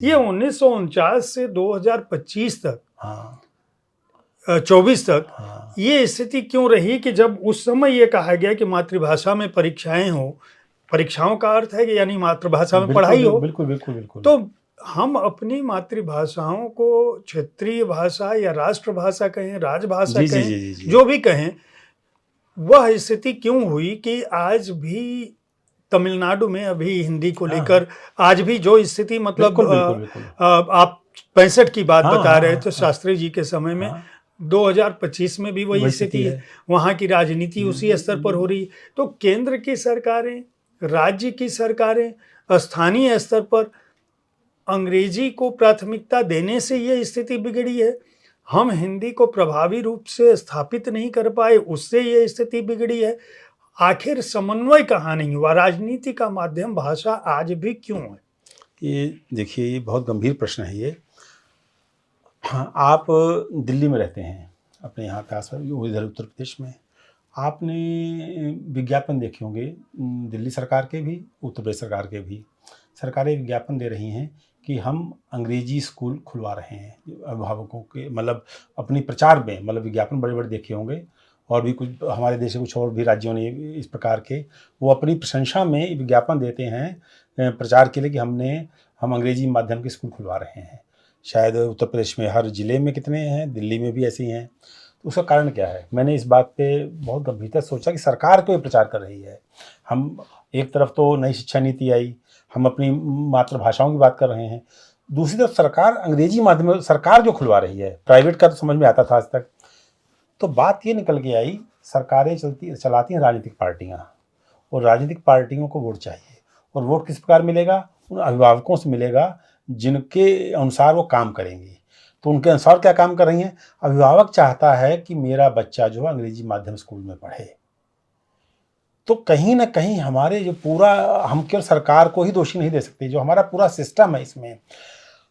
ये 1949 से 2025 तक, हाँ 24 तक हाँ ये स्थिति क्यों रही कि जब उस समय ये कहा गया कि मातृभाषा में परीक्षाएं हो, परीक्षाओं का अर्थ है कि यानी मातृभाषा में बिल्कुल पढ़ाई हो, बिल्कुल बिल्कुल बिल्कुल। तो हम अपनी मातृभाषाओं को क्षेत्रीय भाषा या राष्ट्रभाषा कहें, राजभाषा जी जी कहें, जी जी जी। जो भी कहें, वह स्थिति क्यों हुई कि आज भी तमिलनाडु में अभी हिंदी को हाँ लेकर आज भी जो स्थिति, मतलब बिल्कुल बिल्कुल बिल्कुल। आप 65 की बात हाँ बता हाँ रहे हाँ थे हाँ शास्त्री जी के समय में, हाँ 2025 में भी वही वही स्थिति स्थिति है। है। वहाँ की राजनीति उसी स्तर पर हो रही है। तो केंद्र की सरकारें, राज्य की सरकारें, स्थानीय स्तर पर अंग्रेजी को प्राथमिकता देने से ये स्थिति बिगड़ी है। हम हिंदी को प्रभावी रूप से स्थापित नहीं कर पाए, उससे ये स्थिति बिगड़ी है। आखिर समन्वय कहाँ नहीं हुआ? राजनीति का माध्यम भाषा आज भी क्यों है? ये देखिए, ये बहुत गंभीर प्रश्न है ये। हाँ, आप दिल्ली में रहते हैं, अपने यहाँ के आस-पास इधर उत्तर प्रदेश में। आपने विज्ञापन देखे होंगे, दिल्ली सरकार के भी, उत्तर प्रदेश सरकार के भी। सरकारें विज्ञापन दे रही हैं कि हम अंग्रेजी स्कूल खुलवा रहे हैं अभिभावकों के, मतलब अपनी प्रचार में, मतलब विज्ञापन बड़े-बड़े देखे होंगे। और भी कुछ हमारे देश के कुछ और भी राज्यों ने इस प्रकार के, वो अपनी प्रशंसा में विज्ञापन देते हैं प्रचार के लिए कि हम अंग्रेजी माध्यम के स्कूल खुलवा रहे हैं। शायद उत्तर प्रदेश में हर ज़िले में कितने हैं, दिल्ली में भी ऐसे ही हैं। तो उसका कारण क्या है? मैंने इस बात पे बहुत गंभीरता से सोचा कि सरकार क्यों ये प्रचार कर रही है। हम एक तरफ तो नई शिक्षा नीति आई, हम अपनी मातृभाषाओं की बात कर रहे हैं, दूसरी तरफ सरकार अंग्रेजी माध्यम सरकार जो खुलवा रही है, प्राइवेट का तो समझ में आता था आज तक। तो बात ये निकल के आई, सरकारें चलाती हैं राजनीतिक पार्टियाँ, और राजनीतिक पार्टियों को वोट चाहिए, और वोट किस प्रकार मिलेगा? उन अभिभावकों से मिलेगा जिनके अनुसार वो काम करेंगी। तो उनके अनुसार क्या काम कर रही हैं? अभिभावक चाहता है कि मेरा बच्चा जो है अंग्रेजी माध्यम स्कूल में पढ़े। तो कहीं न कहीं हमारे जो पूरा, हम केवल सरकार को ही दोषी नहीं दे सकते, जो हमारा पूरा सिस्टम है इसमें।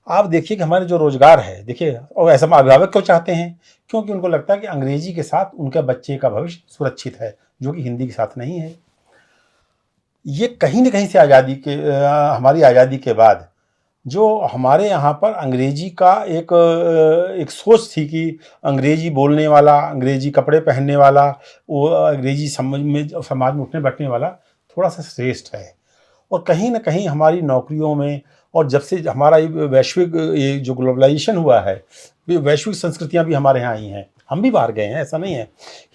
आप देखिए कि हमारे जो रोज़गार है, देखिए, और ऐसा अभिभावक क्यों चाहते हैं? क्योंकि उनको लगता है कि अंग्रेजी के साथ उनके बच्चे का भविष्य सुरक्षित है, जो कि हिंदी के साथ नहीं है। ये कहीं न कहीं से हमारी आज़ादी के बाद जो हमारे यहाँ पर अंग्रेजी का एक सोच थी कि अंग्रेजी बोलने वाला, अंग्रेजी कपड़े पहनने वाला, वो अंग्रेजी समाज में उठने बैठने वाला थोड़ा-सा श्रेष्ठ है। और कहीं न कहीं हमारी नौकरियों में, और जब से हमारा ये वैश्विक ये जो ग्लोबलाइज़ेशन हुआ है, ये वैश्विक संस्कृतियाँ भी हमारे यहाँ आई हैं। हम भी बाहर गए हैं, ऐसा नहीं है।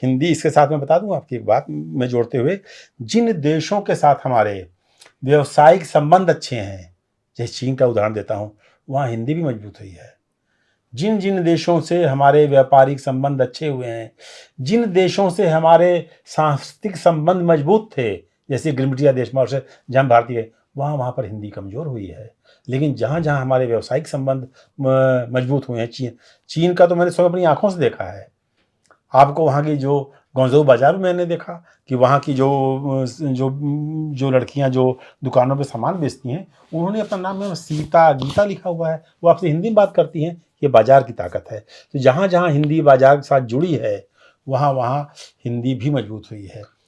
हिंदी इसके साथ मैं बता दूँ आपकी एक बात में जोड़ते हुए, जिन देशों के साथ हमारे व्यावसायिक संबंध अच्छे हैं, जैसे चीन का उदाहरण देता हूँ, वहाँ हिंदी भी मजबूत हुई है। जिन जिन देशों से हमारे व्यापारिक संबंध अच्छे हुए हैं, जिन देशों से हमारे सांस्कृतिक संबंध मजबूत थे, जैसे गिरमिटिया देश मॉरिशस, जहाँ भारतीय, वहाँ पर हिंदी कमज़ोर हुई है। लेकिन जहाँ हमारे व्यावसायिक संबंध मजबूत हुए हैं, चीन का तो मैंने स्वयं अपनी आँखों से देखा है। आपको वहाँ की जो गुंज़ू बाज़ार में मैंने देखा कि वहाँ की जो लड़कियाँ जो दुकानों पे सामान बेचती हैं, उन्होंने अपना नाम में सीता, गीता लिखा हुआ है। वो आपसे हिंदी में बात करती हैं। ये बाज़ार की ताकत है। तो जहाँ हिंदी बाज़ार के साथ जुड़ी है, वहाँ हिंदी भी मजबूत हुई है।